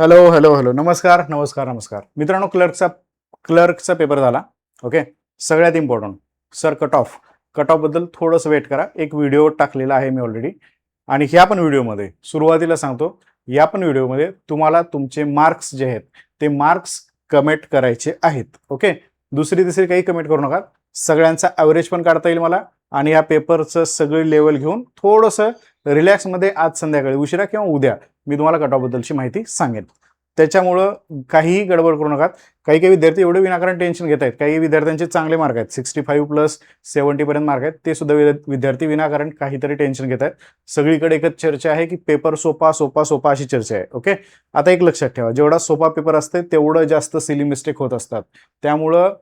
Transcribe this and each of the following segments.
Hello hello hello नमस्कार नमस्कार नमस्कार मित्रांनो, क्लर्कचा पेपर झाला. ओके, सगळ्यात इम्पॉर्टंट सर कट ऑफ बद्दल थोडंसं वेट करा. एक व्हिडिओ टाकलेला आहे मी ऑलरेडी, आणि ह्या पण व्हिडिओमध्ये सुरुवातीला सांगतो, या पण व्हिडिओमध्ये तुम्हाला तुमचे मार्क्स जे आहेत ते मार्क्स कमेंट करायचे आहेत. ओके, दुसरी तिसरी काही कमेंट करू नका. सगळ्यांचा ॲव्हरेज पण काढता येईल मला, आणि या पेपरचं सगळी लेवल घेऊन थोडंसं रिलॅक्समध्ये आज संध्याकाळी उशिरा किंवा उद्या मी तुम्हाला कट ऑफ बद्दलची माहिती सांगेन. त्याच्यामुळं काहीही गडबड करू नका. काही काही विद्यार्थी एवढे विनाकारण टेन्शन घेत आहेत. काही विद्यार्थ्यांचे चांगले मार्क आहेत, 65+70 पर्यंत मार्क आहेत. ते सुद्धा विद्यार्थी विनाकारण काहीतरी टेन्शन घेत आहेत. सगळीकडे एकच चर्चा आहे की पेपर सोपा सोपा सोपा अशी चर्चा आहे. ओके, आता एक लक्षात ठेवा, जेवढा सोपा पेपर असते तेवढं जास्त सिली मिस्टेक होत असतात. त्यामुळं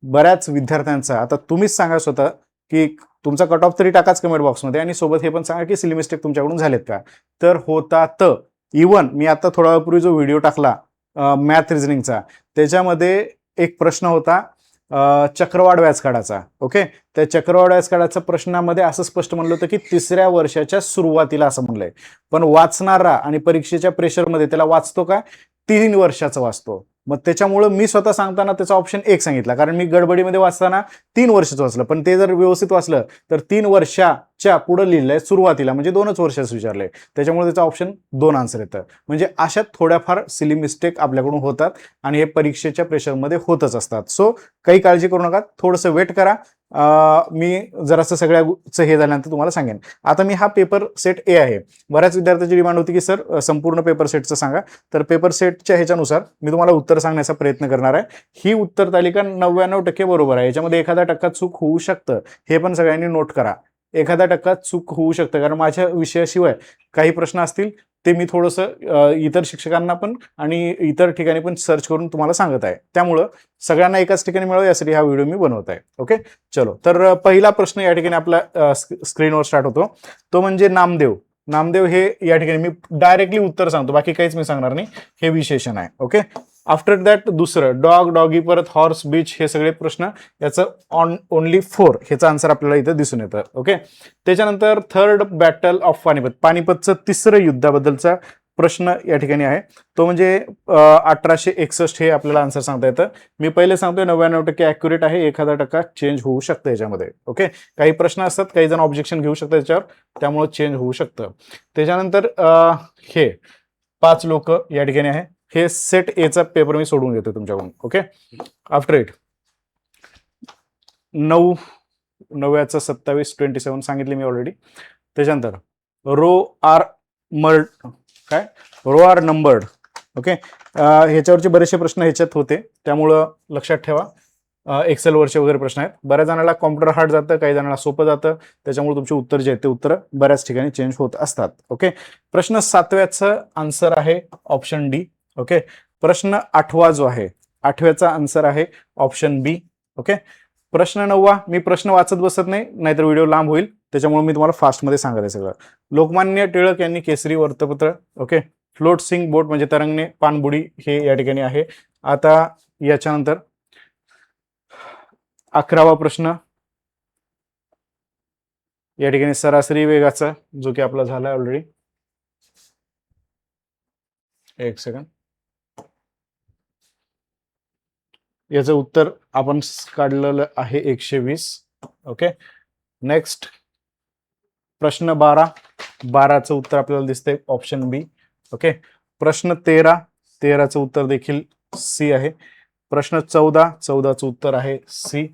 बऱ्याच विद्यार्थ्यांचा, आता तुम्हीच सांगा स्वतः की तुमचा कट ऑफ तरी टाकाच कमेंट बॉक्समध्ये, आणि सोबत हे पण सांगा की सिली मिस्टेक तुमच्याकडून झालेत का. तर होतात. इवन मी आता थोडा वेळापूर्वी जो व्हिडिओ टाकला मॅथ रिझनिंगचा, त्याच्यामध्ये एक प्रश्न होता चक्रवाढ व्याज काढाचा. ओके, त्या चक्रवाढ व्याज काढाचा प्रश्नामध्ये असं स्पष्ट म्हणलं होतं की 3ऱ्या वर्षाच्या सुरुवातीला असं म्हणलंय. पण वाचणारा आणि परीक्षेच्या प्रेशरमध्ये त्याला वाचतो का, 3 वर्षाचं वाचतो. मग त्याच्यामुळं मी स्वतः सांगताना त्याचा ऑप्शन 1 सांगितला, कारण मी गडबडीमध्ये वाचताना 3 वर्षाचं वाचलं. पण ते जर व्यवस्थित वाचलं तर 3 वर्षाच्या पुढे लिहिलंय सुरुवातीला, म्हणजे 2च वर्षाचं विचारलंय. त्याच्यामुळे त्याचा ऑप्शन 2 आन्सर येतं. म्हणजे अशा थोड्याफार सिली मिस्टेक आपल्याकडून होतात, आणि हे परीक्षेच्या प्रेशरमध्ये होतच असतात. सो काही काळजी करू नका, थोडंसं वेट करा. मी जरासं सगळ्याचं हे झाल्यानंतर तुम्हाला सांगेन. आता मी हा पेपर सेट ए आहे. बऱ्याच विद्यार्थ्यांची डिमांड होती की सर संपूर्ण पेपर सेटचं सांगा. तर पेपर सेटच्या ह्याच्यानुसार मी तुम्हाला उत्तर सांगण्याचा प्रयत्न करणार आहे. ही उत्तर तालिका 99% बरोबर आहे. याच्यामध्ये एखादा टक्का चूक होऊ शकतं, हे पण सगळ्यांनी नोट करा. एखादा टक्का चूक होऊ शकतं, कारण माझ्या विषयाशिवाय काही प्रश्न असतील ते मी थोडंसं इतर शिक्षकांना पण आणि इतर ठिकाणी पण सर्च करून तुम्हाला सांगत आहे. त्यामुळं सगळ्यांना एकाच ठिकाणी मिळावं यासाठी हा व्हिडिओ मी बनवत आहे. ओके, चलो. तर पहिला प्रश्न या ठिकाणी आपला स्क्रीनवर स्टार्ट होतो, तो म्हणजे नामदेव. नामदेव हे या ठिकाणी मी डायरेक्टली उत्तर सांगतो, बाकी काहीच मी सांगणार नाही. हे विशेषण आहे. ओके, आफ्टर दॅट दुसरं डॉग, डॉगी, परत हॉर्स, बीच, हे सगळे प्रश्न याचं ओनली 4 ह्याचा आन्सर आपल्याला इथं दिसून येतं. ओके, त्याच्यानंतर थर्ड बॅटल ऑफ पानिपत, पानिपतचं 3रं युद्धाबद्दलचा प्रश्न या ठिकाणी आहे. तो म्हणजे 1861 हे आपल्याला आन्सर सांगता येतं. मी पहिले सांगतोय 99% ॲक्युरेट आहे, एखादा टक्का चेंज होऊ शकतं याच्यामध्ये. ओके, काही प्रश्न असतात, काही जण ऑब्जेक्शन घेऊ शकतात याच्यावर, त्यामुळे चेंज होऊ शकतं. त्याच्यानंतर हे 5 लोक या ठिकाणी आहे. हे सेट एचा पेपर मी सोडून घेतो तुमच्याकडून. ओके, आफ्टर इट 9चं 27 सांगितले मी ऑलरेडी. त्याच्यानंतर रो आर नंबर्ड. ओके, ह्याच्यावरचे बरेचसे प्रश्न ह्याच्यात होते, त्यामुळं लक्षात ठेवा. एक्सेलवरचे वगैरे प्रश्न आहेत. बऱ्याच जणांना कॉम्प्युटर हार्ड जातं, काही जणांना सोपं जातं, त्याच्यामुळे तुमचे उत्तर जे आहेत ते उत्तर बऱ्याच ठिकाणी चेंज होत असतात. ओके, प्रश्न 7व्याचं आन्सर आहे ऑप्शन डी. ओके, प्रश्न 8वा जो आहे, 8व्याचा आन्सर आहे ऑप्शन बी. ओके, प्रश्न 9वा, मी प्रश्न वाचत बसत नाही, नाहीतर व्हिडिओ लांब होईल, त्याच्यामुळे मी तुम्हाला फास्टमध्ये सांगत आहे सगळं. लोकमान्य टिळक यांनी केसरी वृत्तपत्र. ओके, फ्लोटिंग बोट म्हणजे तरंगणे पाणबुडी, हे या ठिकाणी आहे. आता याच्यानंतर 11वा प्रश्न या ठिकाणी सरासरी वेगाचा, जो की आपला झाला ऑलरेडी. एक सेकंड, याचं उत्तर आपण काढलेलं आहे 120. ओके, नेक्स्ट प्रश्न 12चं उत्तर आपल्याला दिसतंय ऑप्शन बी. ओके, प्रश्न 13चं उत्तर देखील सी आहे. प्रश्न 14चं उत्तर आहे सी.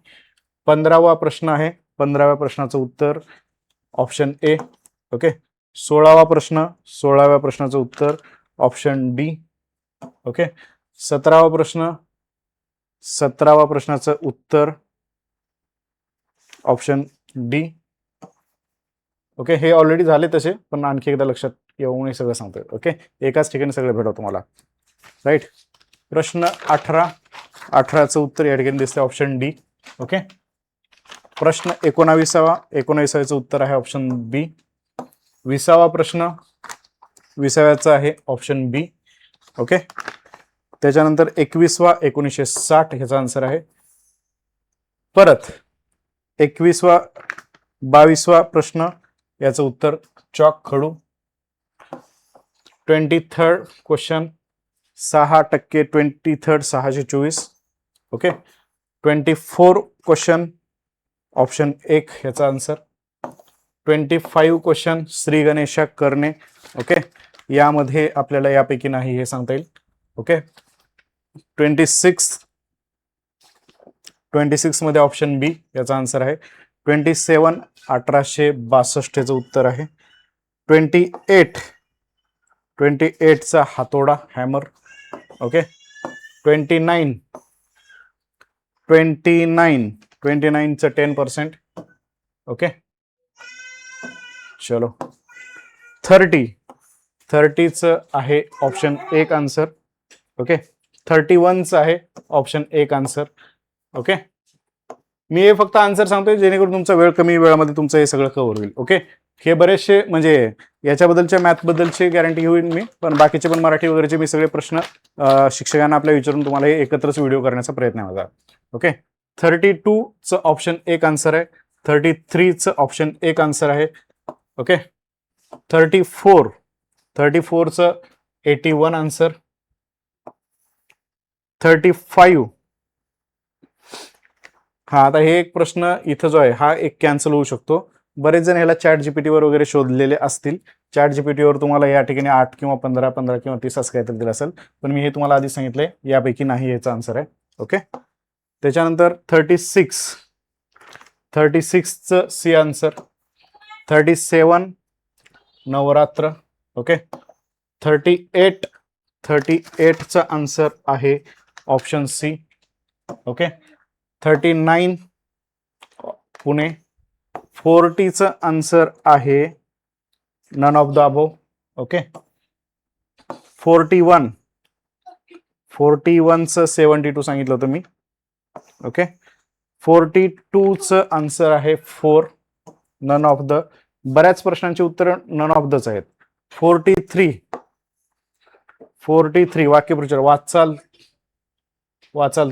15वा प्रश्न आहे, 15व्या प्रश्नाचं उत्तर ऑप्शन ए. ओके, 16वा प्रश्नाचं उत्तर ऑप्शन डी. ओके, 17वा प्रश्न, 17व्या प्रश्नाचं उत्तर ऑप्शन डी. ओके, हे ऑलरेडी झाले तसे, पण आणखी एकदा लक्षात येऊन सगळं सांगतोय. ओके, एकाच ठिकाणी सगळं भेटव तुम्हाला. राईट, प्रश्न 18चं उत्तर या ठिकाणी दिसतंय ऑप्शन डी. ओके, प्रश्न 19चं उत्तर आहे ऑप्शन बी. 20वा प्रश्न, 20व्याचा आहे ऑप्शन बी. ओके, त्याच्यानंतर 21वा 1960 ह्याचा आन्सर आहे. परत 22वा प्रश्न, याचं उत्तर चॉक खडू. 23rd question, 6%, 23rd 624. Okay, 24 question option 1 ह्याचा आन्सर. 25 क्वेश्चन श्री गणेशा करणे. ओके, यामध्ये आपल्याला यापैकी नाही हे सांगता येईल. ओके, 26 मध्ये ऑप्शन बी याचा आन्सर आहे. 27 1862 याचं उत्तर आहे. 28 चा हातोडा हॅमर. ओके, 29 चं 10%. ओके, चलो 30 आहे ऑप्शन 1 आन्सर. ओके, 31 आहे ऑप्शन 1 आन्सर. ओके, मी हे फक्त आन्सर सांगतोय जेणेकरून तुमचा वेळ कमी वेळामध्ये तुमचं हे सगळं कव्हर होईल. ओके, हे बरेचसे म्हणजे याच्याबद्दलच्या मॅथबद्दलची गॅरंटी होईल मी, पण बाकीचे पण मराठी वगैरेचे मी सगळे प्रश्न शिक्षकांना आपल्या विचारून तुम्हाला हे एकत्रच व्हिडिओ करण्याचा प्रयत्न आहे माझा. ओके, 32चं ऑप्शन 1 आन्सर आहे. 33चं ऑप्शन 1 आन्सर आहे. ओके, 34चं 81 आन्सर. 35 हा आता हे एक प्रश्न इथं जो आहे हा एक कॅन्सल होऊ शकतो. बरेच जण ह्याला चॅट जीपीटीवर वगैरे शोधलेले असतील. चॅट जीपीटीवर तुम्हाला या ठिकाणी 8 किंवा 15 किंवा 30 असं काहीतरी दिलं असेल, पण मी हे तुम्हाला आधी सांगितलंय यापैकी नाही याचा आन्सर आहे. ओके, त्याच्यानंतर 36चं सी आन्सर. 37 नवरात्र. ओके, 38चं आन्सर आहे ऑप्शन सी. ओके, 39 पुणे. 40चं आन्सर आहे none of the above. Okay, 41चं 72 सांगितलं होतं मी. ओके, 42चं आन्सर आहे 4 नन ऑफ द. बऱ्याच प्रश्नांची उत्तर नन ऑफ दच आहेत. 43 वाक्यप्रचार वाचाल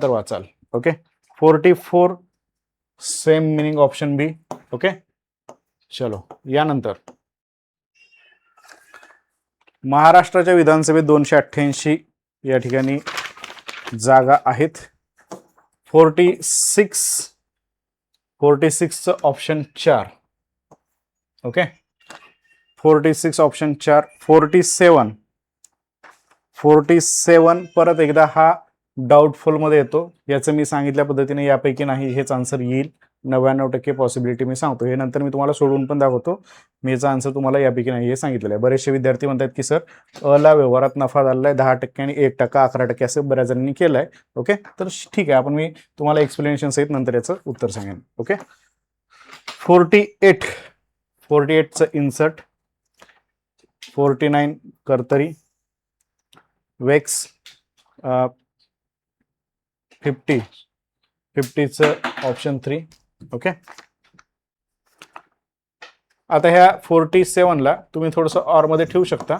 तर वाचाल. ओके, 44 सेम मिनिंग ऑप्शन बी. ओके, चलो यानंतर महाराष्ट्राच्या विधानसभेत 288 या ठिकाणी जागा आहेत. 46चं ऑप्शन 4. Okay, 46 option 4. 47 परत एकदा हा डाऊटफुल मध्ये येतो. याचं मी सांगितल्या पद्धतीने यापैकी नाही हेच आन्सर येईल. 99% पॉसिबिलिटी मी सांगतो. हे नंतर मी तुम्हाला सोडवून पण दाखवतो. मी याचा आन्सर तुम्हाला यापैकी नाही हे सांगितलेलं आहे. बरेचसे विद्यार्थी म्हणतात की सर अला व्यवहारात नफा झालेला आहे 10% आणि 1%, 11% असं बऱ्याच जणांनी केलंय. ओके, तर ठीक आहे, आपण मी तुम्हाला एक्सप्लेनेशन सहित नंतर याचं उत्तर सांगेन. Okay, 48चं insert. 49 कर्तरी. वेक्स. 50चं ऑप्शन 3. ओके, आता ह्या 47ला तुम्ही थोडंसं ऑर मध्ये ठेवू शकता.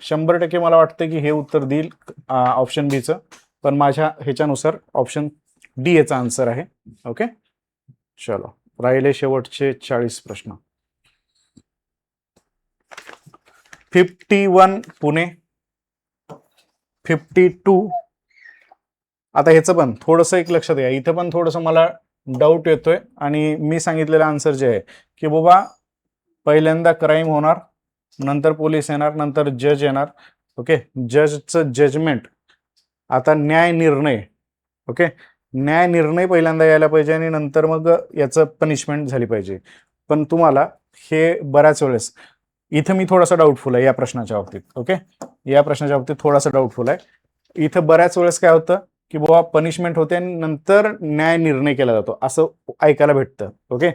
100% मला वाटतं की हे उत्तर देईल ऑप्शन बीचं, पण माझ्या ह्याच्यानुसार ऑप्शन डी याचा आन्सर आहे. ओके, चलो राहिले शेवटचे 40 प्रश्न. 51 पुणे. 52 आता ह्याचं पण थोडंसं एक लक्षात घ्या. इथं पण थोडंसं मला डाऊट येतोय आणि मी सांगितलेलं आन्सर जे आहे की बाबा पहिल्यांदा क्राईम होणार, नंतर पोलीस येणार, नंतर जज येणार. ओके, जजचं जजमेंट. आता न्याय निर्णय. ओके, न्याय निर्णय पहिल्यांदा यायला पाहिजे आणि नंतर मग याचं पनिशमेंट झाली पाहिजे. पण तुम्हाला हे बऱ्याच वेळेस इथं मी थोडासा डाऊटफुल आहे या प्रश्नाच्या बाबतीत. ओके, या प्रश्नाच्या बाबतीत थोडासा डाऊटफुल आहे. इथं बऱ्याच वेळेस काय होतं की बाबा पनिशमेंट होते आणि नंतर न्याय निर्णय केला जातो असं ऐकायला भेटतं. ओके,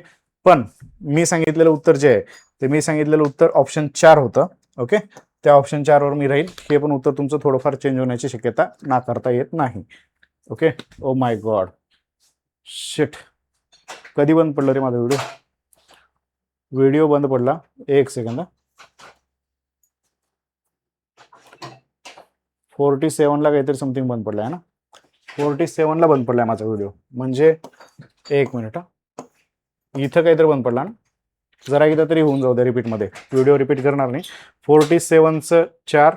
पण मी सांगितलेलं उत्तर जे आहे ते मी सांगितलेलं उत्तर ऑप्शन 4 होतं. ओके, त्या ऑप्शन 4 वर मी राहील. हे पण उत्तर तुमचं थोडंफार चेंज होण्याची शक्यता नाकारता येत नाही. Okay, oh my God shit, कधी बंद पडलं रे माझा व्हिडिओ बंद पडला. एक सेकंद. 47ला काहीतरी समथिंग बंद पडलाय ना. 47ला बंद पडलाय माझा व्हिडिओ, म्हणजे एक मिनिट. इथं काहीतरी बंद पडला ना. जरा एकदा तरी होऊन जाऊ द्या रिपीटमध्ये. व्हिडिओ रिपीट करणार नाही. 47चं 4,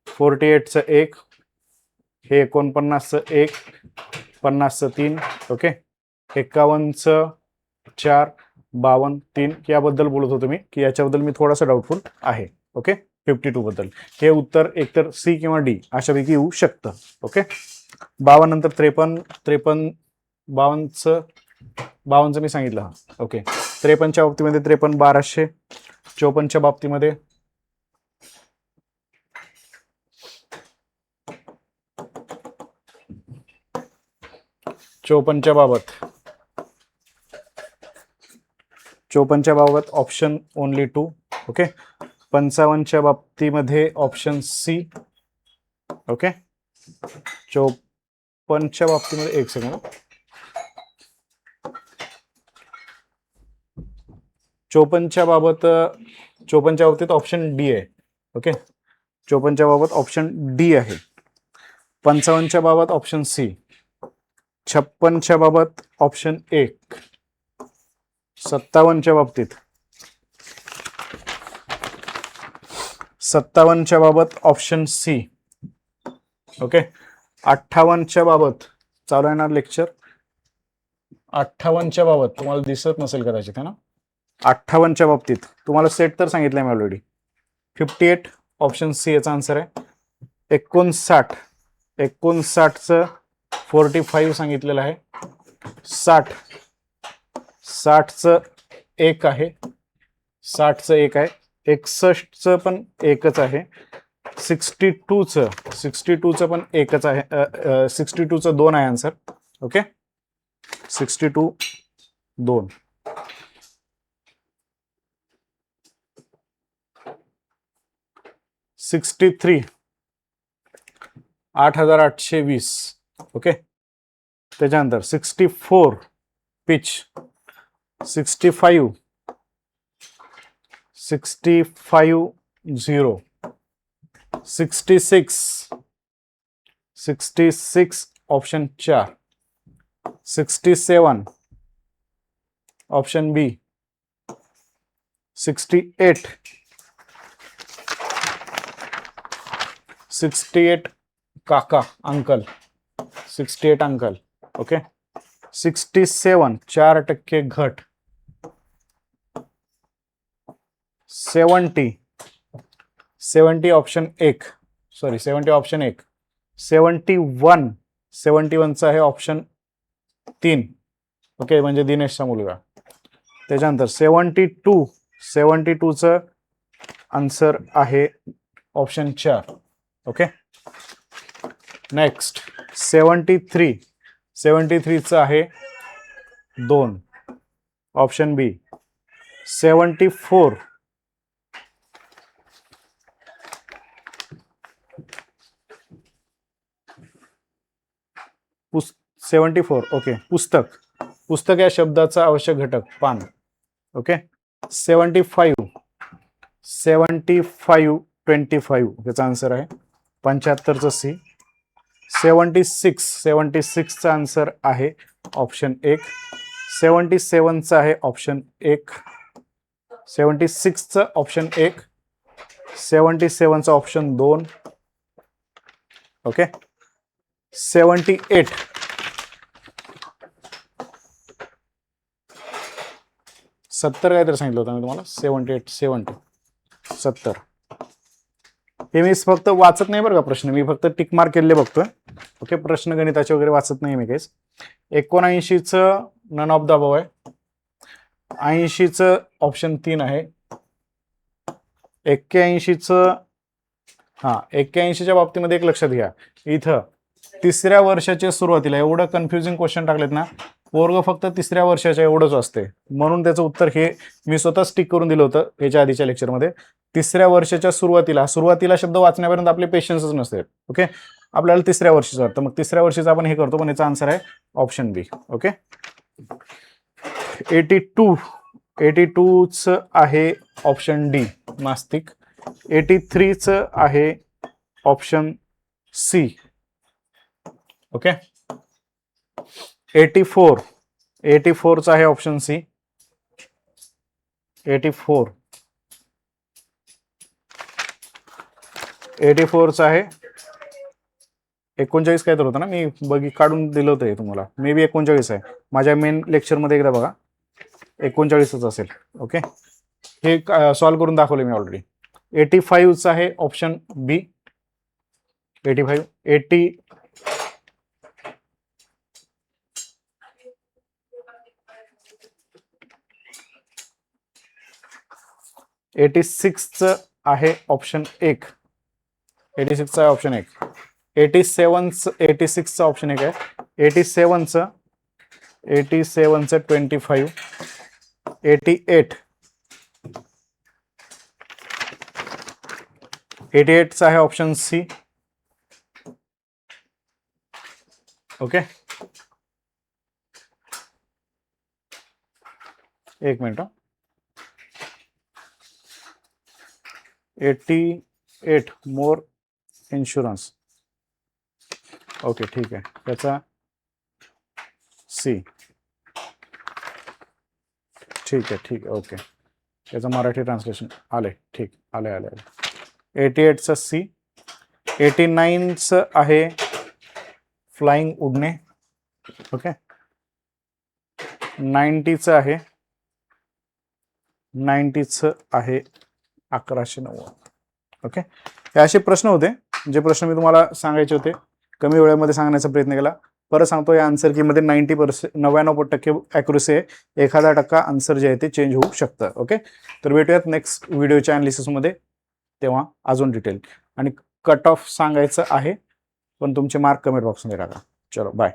48चं 1, हे 49चं 1, 50चं 3, ओके, 51चं 4, 52 3 याबद्दल बोलत होतो मी की याच्याबद्दल मी थोडासा डाऊटफुल आहे. ओके, 52 बद्दल हे उत्तर एकतर सी किंवा डी अशापैकी येऊ शकतं. ओके, 52 नंतर 53, 52चं मी सांगितलं. ओके, 53च्या बाबतीमध्ये 53 1200, 54च्या बाबतीमध्ये 54च्या बाबत ऑप्शन ओनली 2. ओके, 55च्या बाबतीमध्ये ऑप्शन सी. ओके, 54च्या बाबतीमध्ये एक सेकंड, 54च्या बाबतीत ऑप्शन डी आहे. ओके, 54च्या बाबत ऑप्शन डी आहे. 55च्या बाबत ऑप्शन सी. 56च्या बाबत ऑप्शन 1. 57च्या बाबत ऑप्शन सी. ओके, 58च्या बाबत चालू आहे ना लेक्चर. 58च्या बाबत तुम्हाला दिसत नसेल कदाचित है ना. 58च्या बाबतीत तुम्हाला सेट तर सांगितलंय मी ऑलरेडी. 58 ऑप्शन सी याचा आन्सर आहे. 59चं 45 सांगितलेलं आहे. 60चं 1 आहे. 61चं पण एकच आहे. 62चं पण एकच आहे. 62चं 2 आहे आन्सर. ओके, 62 2. 63 8820. ओके, त्याच्यानंतर 64 पिच. 65 0. 66 ऑप्शन 4. 67 ऑप्शन बी. 68 काका अंकल. 68 अंकल. ओके, 67 4% घट. 70 ऑप्शन 1. 70 ऑप्शन 1. 71चं आहे ऑप्शन 3. ओके, म्हणजे दिनेशचा मुलगा. त्याच्यानंतर 72चं आन्सर आहे ऑप्शन 4. ओके, नेक्स्ट 73चं आहे 2 ऑप्शन बी. 74 ओके, पुस्तक या शब्दाचा आवश्यक घटक पान. ओके, 75 25 याचा आन्सर आहे. 75चं सी. 76चं आन्सर आहे ऑप्शन 1. 77चं आहे ऑप्शन 1. 76चं ऑप्शन 1. 77चं ऑप्शन 2. ओके, 78 70 काहीतरी सांगितलं होतं मी तुम्हाला. 70 हे मी फक्त वाचत नाही बरं का प्रश्न, मी फक्त टिक मार्क केलेले बघतोय. ओके, प्रश्न गणिताचे वगैरे वाचत नाही मी काहीच. 79चं नन ऑफ द अबव आहे. 80चं ऑप्शन 3 आहे. 81च्या बाबतीमध्ये एक लक्षात घ्या, इथं 3ऱ्या वर्षाच्या सुरुवातीला एवढं कन्फ्युजिंग क्वेश्चन टाकलेत ना, पोरग फक्त 3ऱ्या वर्षाच्या एवढंच असते. म्हणून त्याचं उत्तर हे मी स्वतः स्टिक करून दिलं होतं याच्या आधीच्या लेक्चरमध्ये. 3ऱ्या वर्षाच्या सुरुवातीला शब्द वाचण्यापर्यंत आपले पेशन्सच नसते. ओके, आपल्याला 3ऱ्या वर्षीचं वाटतं, मग 3ऱ्या वर्षीचं आपण हे करतो, पण याचा आन्सर आहे ऑप्शन बी. ओके, 82चं आहे ऑप्शन डी नास्तिक. 83चं आहे ऑप्शन सी. ओके, 84चं आहे ऑप्शन सी. 84चं आहे 39 काय तर होतं ना, मी काढून दिलं होतं हे तुम्हाला, मे बी 39 आहे. माझ्या मेन लेक्चरमध्ये एकदा बघा, 39च असेल. ओके, हे सॉल्व्ह करून दाखवले मी ऑलरेडी. 85च आहे ऑप्शन बी. 85 86च आहे ऑप्शन 1. 86च आहे ऑप्शन 1. 86च ऑप्शन 1 आहे. 87च 25. 88च आहे ऑप्शन सी. ओके, एक मिनिट. 88 मोर इन्शुरन्स. ओके, ठीक आहे, त्याचा सी. ठीक आहे, ओके, त्याचं मराठी ट्रान्सलेशन आले. ठीक, आले. 88चं सी. 89चं आहे फ्लाइंग, उडणे. ओके, 90चं आहे 1190. ओके, हे असे प्रश्न होते, जे प्रश्न मी तुम्हाला सांगायचे होते, कमी वेळेमध्ये सांगण्याचा प्रयत्न केला. परत सांगतो, या आन्सर कीमध्ये 99% ॲक्युरसी आहे. 1% आन्सर जे आहे ते चेंज होऊ शकतं. ओके, तर भेटूयात नेक्स्ट व्हिडिओच्या अनालिसिसमध्ये, तेव्हा अजून डिटेल. आणि कट ऑफ सांगायचं आहे, पण तुमचे मार्क कमेंट बॉक्समध्ये टाका. चलो, बाय.